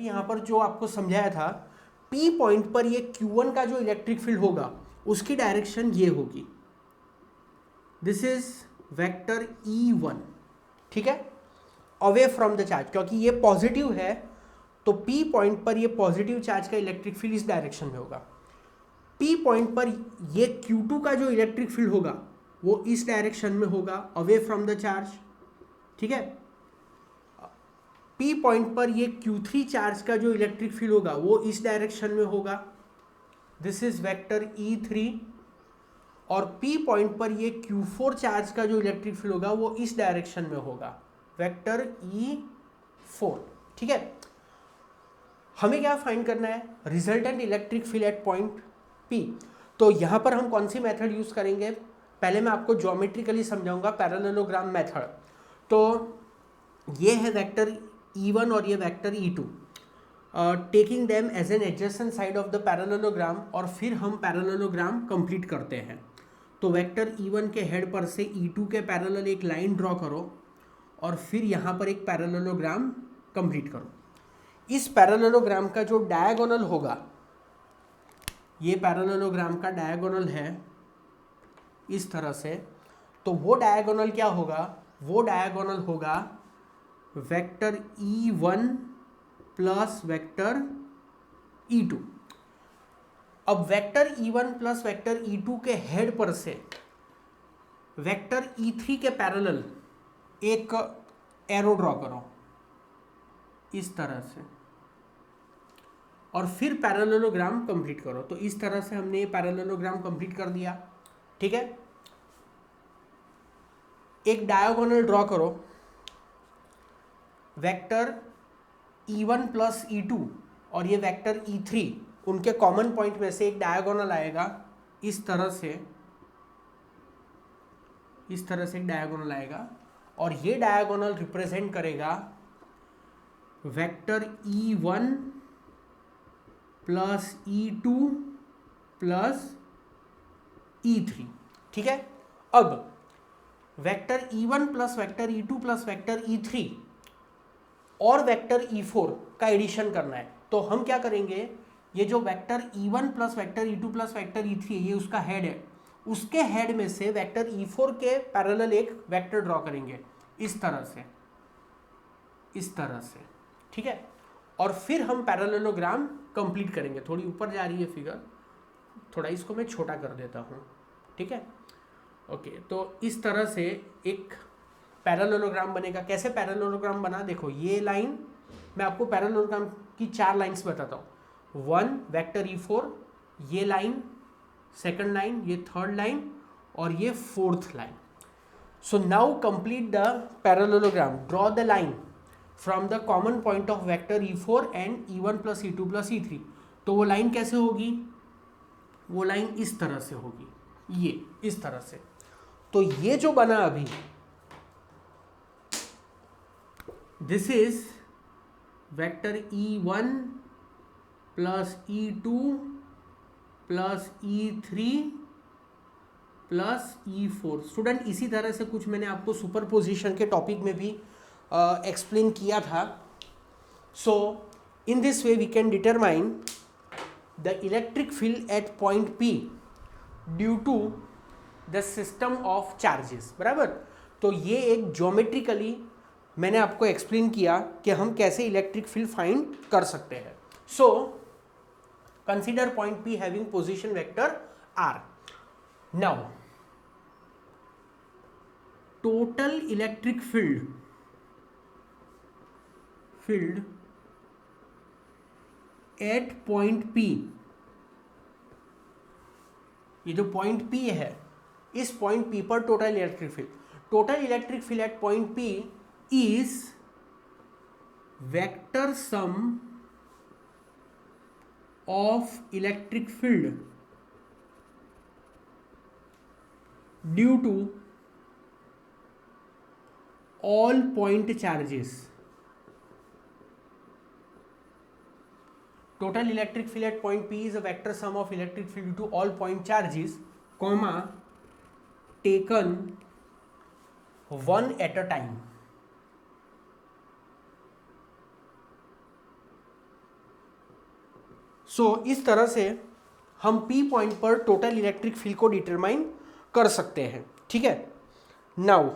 यहाँ पर जो आपको समझाया था, P पॉइंट पर ये Q1 का जो इलेक्ट्रिक फील्ड होगा उसकी डायरेक्शन ये होगी, दिस इज वेक्टर E1, ठीक है, अवे फ्रॉम द चार्ज, क्योंकि ये पॉजिटिव है तो P पॉइंट पर ये पॉजिटिव चार्ज का इलेक्ट्रिक फील्ड इस डायरेक्शन में होगा। P पॉइंट पर ये Q2 का जो इलेक्ट्रिक फील्ड होगा वो इस डायरेक्शन में होगा, अवे फ्रॉम द चार्ज, ठीक है। P पॉइंट पर ये Q3 चार्ज का जो इलेक्ट्रिक फील्ड होगा वो इस डायरेक्शन में होगा, दिस इज वेक्टर E3, और P पॉइंट पर ये Q4 चार्ज का जो इलेक्ट्रिक फील्ड होगा वो इस डायरेक्शन में होगा, वेक्टर E4, ठीक है। हमें क्या फाइंड करना है, resultant electric field at point P। तो यहाँ पर हम कौन सी मेथड यूज करेंगे, पहले मैं आपको ज्योमेट्रिकली समझाऊंगा, पैरेललोग्राम मेथड। तो ये है वेक्टर E1 और ये vector E2, taking them as an adjacent side of the parallelogram, और फिर हम पैरेललोग्राम कंप्लीट करते हैं। तो वेक्टर E1 के हेड पर से E2 के पैरेलल एक लाइन ड्रॉ करो और फिर यहाँ पर एक पैरेललोग्राम कंप्लीट करो। इस पैरेललोग्राम का जो डायगोनल होगा, ये पैरेललोग्राम का डायगोनल है इस तरह से, तो वो डायगोनल क्या होगा, वो डायगोनल होगा vector E1 plus vector E2। अब vector E1 plus vector E2 के हेड पर से वेक्टर E3 के पैरेलल एक एरो ड्रॉ करो इस तरह से, और फिर पैरेललोग्राम कंप्लीट करो। तो इस तरह से हमने ये पैरेललोग्राम कंप्लीट कर दिया, ठीक है। एक डायगोनल ड्रॉ करो, वेक्टर E1 प्लस E2 और ये वेक्टर E3, उनके कॉमन पॉइंट में से एक डायगोनल आएगा इस तरह से, इस तरह से एक डायगोनल आएगा, और ये डायगोनल रिप्रेजेंट करेगा vector E1 plus E2 plus E3, ठीक है। अब vector E1 plus vector E2 plus vector E3 और वेक्टर E4 का एडिशन करना है। तो हम क्या करेंगे, ये जो vector E1 plus vector E2 plus vector E3 ये उसका हेड है, उसके हेड में से वेक्टर E4 के पैरेलल एक वेक्टर ड्रॉ करेंगे इस तरह से, इस तरह से, ठीक है। और फिर हम पैरेललोग्राम कंप्लीट करेंगे। थोड़ी ऊपर जा रही है फिगर, थोड़ा इसको मैं छोटा कर देता हूँ, ठीक है। ओके, तो इस तरह से एक पैरेललोग्राम बनेगा। कैसे पैरेललोग्राम बना, देखो ये लाइन, मैं आपको पैरेललोग्राम की 4 लाइंस बताता हूँ। 1 वेक्टर E4, ये लाइन सेकंड लाइन, ये थर्ड लाइन, और ये fourth line. So now complete the parallelogram, draw the line from the common point of vector E4 and E1 plus E2 plus E3। तो वो line कैसे होगी, वो line इस तरह से होगी, ये इस तरह से। तो ये जो बना अभी, this is vector E1 plus E2 plus E3 plus E4। Student, इसी तरह से कुछ मैंने आपको सुपरपोजिशन के टॉपिक में भी एक्सप्लेन किया था। So in this way we can determine the electric field at point P due to the system of charges, बराबर। तो ये एक ज्योमेट्रिकली मैंने आपको एक्सप्लेन किया कि हम कैसे इलेक्ट्रिक फील्ड फाइंड कर सकते हैं। So consider point P having position vector R। Now total electric field at point P, ये जो पॉइंट P है, इस पॉइंट P पर total electric field at point P is vector sum of electric field due to all point charges. Total electric field at point P is a vector sum of electric field due to all point charges, comma, taken one at a time. So इस तरह से हम P point पर total electric field को determine कर सकते हैं, ठीक है। Now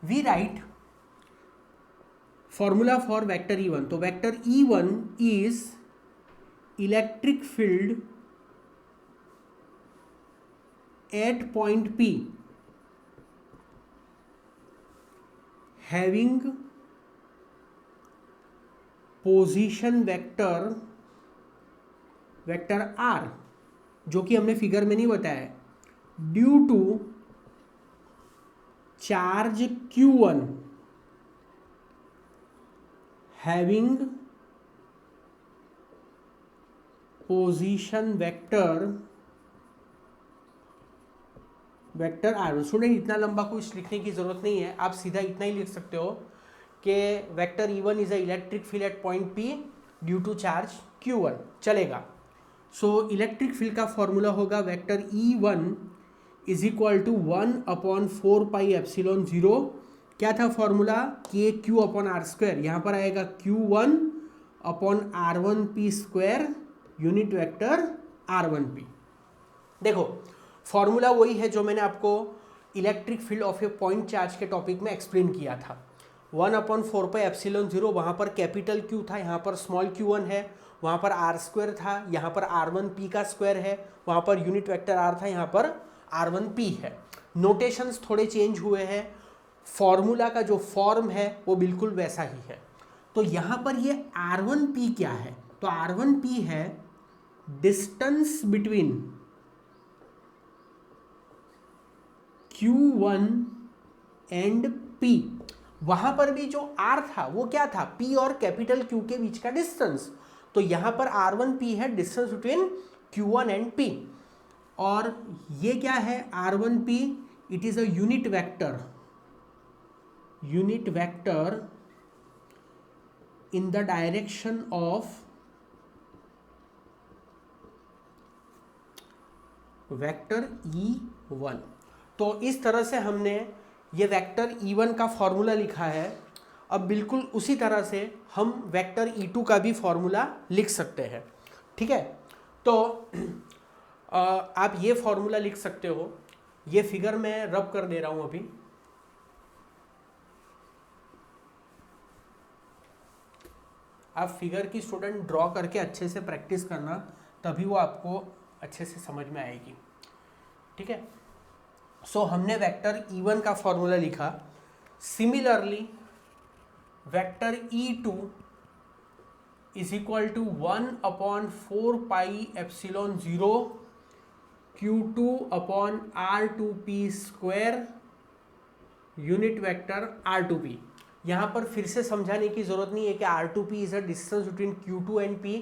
we write formula for vector E1। तो vector E1 is electric field at point P having position vector R, जो कि हमने फिगर में नहीं बताया, due to charge Q1 having position vector R। Student इतना लंबा कुछ लिखने की जरूरत नहीं है, आप सीधा इतना ही लिख सकते हो कि vector E1 is a electric field at point P due to charge Q1, चलेगा। सो इलेक्ट्रिक फील्ड का फॉर्मूला होगा vector E1 is equal to 1/4πε0। क्या था फॉर्मूला? KQ/R²। यहाँ पर आएगा Q1/R1P² यूनिट वेक्टर R1P। देखो फॉर्मूला वही है जो मैंने आपको electric field of A point charge के टॉपिक में एक्सप्लेन किया था। 1/4πε0, वहाँ पर कैपिटल Q था, यहाँ पर स्मॉल q1 है, वहाँ पर R² था, यहाँ पर R1P का स्क्वायर है, वहाँ पर यूनिट वेक्टर R था, यहाँ पर R1P है। नोटेशंस थोड़े चेंज हुए हैं, फॉर्मूला का जो फॉर्म है वो बिल्कुल वैसा ही है। तो यहाँ पर ये R1P क्या है? तो R1P है distance between Q1 and P। वहां पर भी जो R था वो क्या था? P और कैपिटल Q के बीच का डिस्टेंस। तो यहां पर R1P है distance between Q1 and P। और ये क्या है? R1P it is a unit vector in the direction of vector E1। तो इस तरह से हमने ये वेक्टर E1 का फॉर्मूला लिखा है। अब बिल्कुल उसी तरह से हम वेक्टर E2 का भी फॉर्मूला लिख सकते हैं, ठीक है। तो आप ये फॉर्मूला लिख सकते हो, ये फिगर मैं रब कर दे रहा हूं अभी। आप फिगर की स्टूडेंट ड्रॉ करके अच्छे से प्रैक्टिस करना, तभी वो आपको अच्छे से समझ में आएगी, ठीक है। सो हमने वेक्टर E1 का फॉर्मूला लिखा। Similarly vector E2 is equal to 1/4πε0 Q2/R2P² unit vector R2P। यहाँ पर फिर से समझाने की जरूरत नहीं है कि R2P is a distance between Q2 and P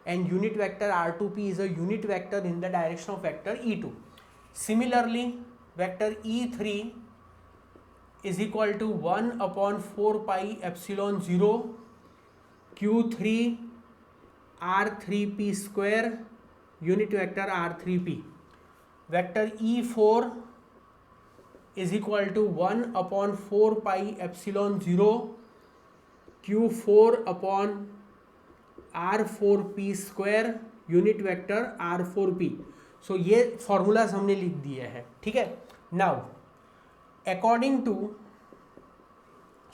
and unit vector R2P is a unit vector in the direction of vector E2। Similarly vector E3 is equal to 1/4πε0 Q3/R3P² unit vector R3P। Vector E4 is equal to 1/4πε0 Q4/R4P² unit vector R4P। So ये formulas हमने लिख दिए हैं, ठीक है। Now according to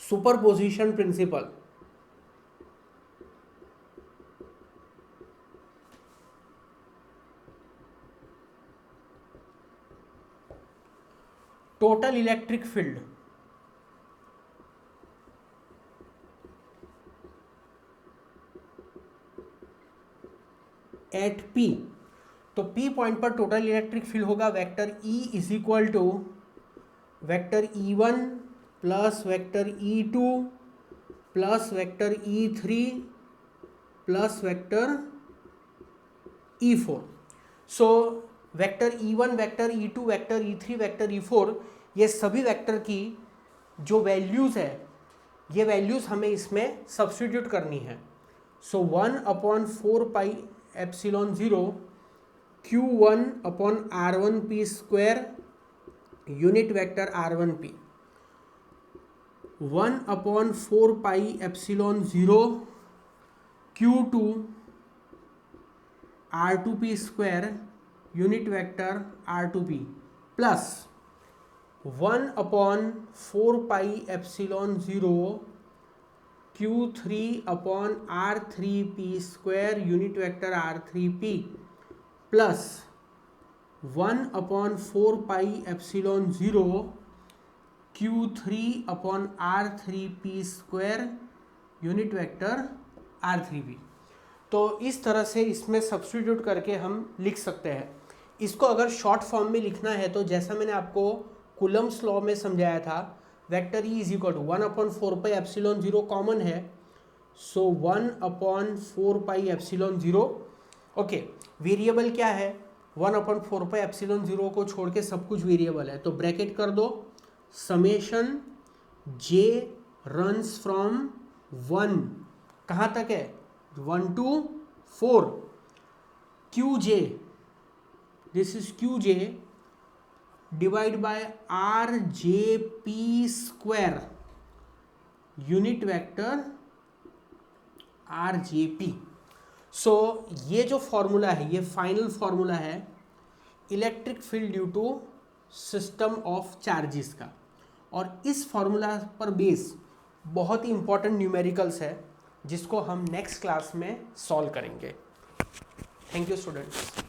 superposition principle, total electric field at P। तो P point पर total electric field होगा vector E is equal to vector E1 plus vector E2 plus vector E3 plus vector E4। So vector E1, vector E2, vector E3, vector E4, ये सभी vector की जो values है, ये values हमें इसमें substitute करनी है। So 1/4πε0 Q1/R1P² unit vector R1P, 1/4πε0 Q2 R2P square unit vector R2P plus 1/4πε0 Q3/R3P square unit vector R3P plus 1/4πε0 Q3/R3P square unit vector R3P। तो इस तरह से इसमें सब्स्टिट्यूट करके हम लिख सकते हैं। इसको अगर शॉर्ट फॉर्म में लिखना है तो जैसा मैंने आपको कूलम्स लॉ में समझाया था, vector E is equal to 1/4πε0 common है, सो 1/4πε0। ओके, वेरिएबल क्या है? 1/4πε0 को छोड़ के सब कुछ वेरिएबल है, तो ब्रैकेट कर दो, समेशन j रन्स फ्रॉम 1 कहाँ तक है? 1 to 4 Qj, this is Qj divide by RJP square unit vector RJP। So ये जो फॉर्मूला है ये फाइनल फॉर्मूला है electric field due to system of charges का, और इस फॉर्मूला पर बेस बहुत ही इंपॉर्टेंट न्यूमेरिकल्स है जिसको हम नेक्स्ट क्लास में सॉल्व करेंगे। Thank you students.